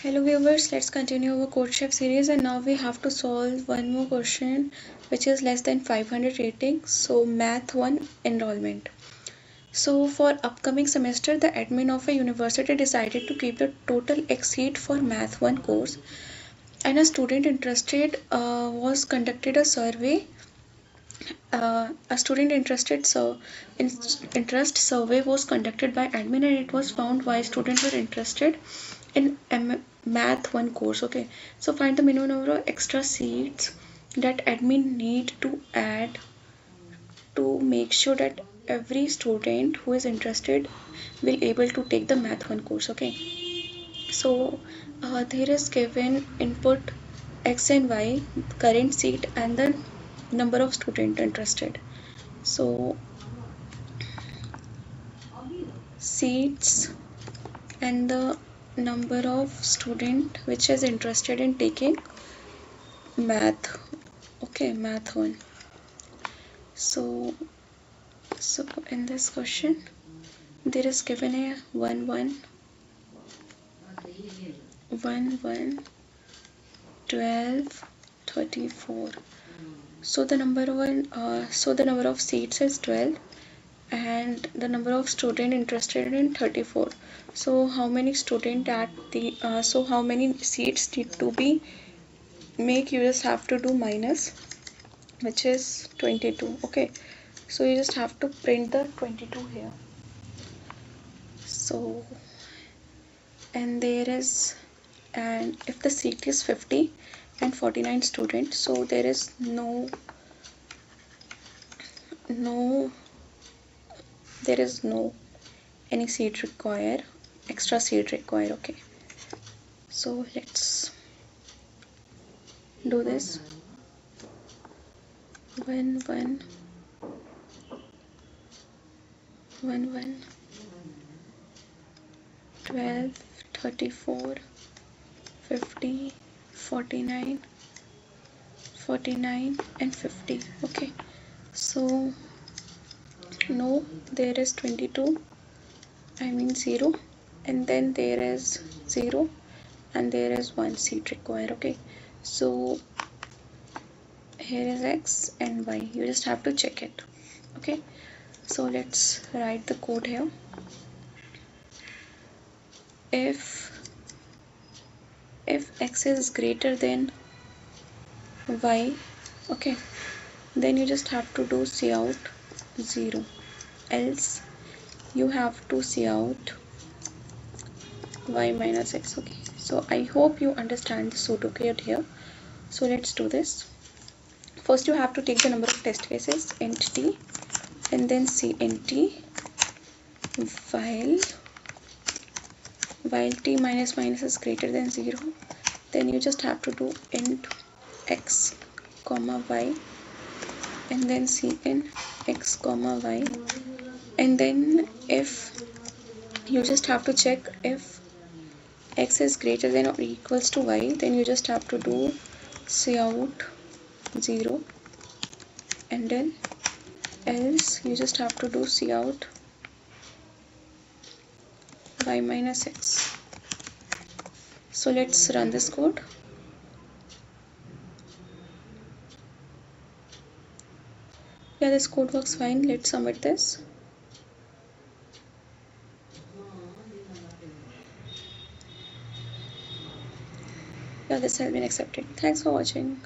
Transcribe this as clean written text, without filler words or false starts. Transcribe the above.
Hello viewers, let's continue our CodeChef series, and now we have to solve one more question which is less than 500 rating. So Math 1 enrollment. So for upcoming semester, the admin of a university decided to keep the total exceed for Math 1 course, and a student interested was conducted a survey. A student interest survey was conducted by admin, and it was found why students were interested in Math 1 course. Okay, so find the minimum number of extra seats that admin need to add to make sure that every student who is interested will able to take the Math 1 course. Okay, so there is given input x and y, current seat, and the number of student interested. So seats and the number of student which is interested in taking math. Okay, math 1. So in this question there is given a 1 1 1 1 12 34. So the number of seats is 12 and the number of student interested in 34. So how many student at the how many seats need to be make? You just have to do minus, which is 22. Okay, so you just have to print the 22 here. So and there is, and if the seat is 50 and 49 students, so there is no any seat require, extra seat require. Okay, so let's do this. 1 1 1 1 12 34 50 49 49 and 50. Okay, so no, there is 22, I mean 0, and then there is 0 and there is 1 seat required. Okay, so here is x and y, you just have to check it. Okay, so let's write the code here. If x is greater than y, okay, then you just have to do cout 0, else you have to cout y minus x. Okay, so I hope you understand the pseudocode here. So let's do this. First you have to take the number of test cases, int t, and then cnt while t minus minus is greater than 0, then you just have to do int x comma y, and then cn x comma y, and then if you just have to check if x is greater than or equals to y, then you just have to do cout 0, and then else you just have to do cout y minus x. So let's run this code. Yeah, this code works fine. Let's submit this. Yeah, this has been accepted. Thanks for watching.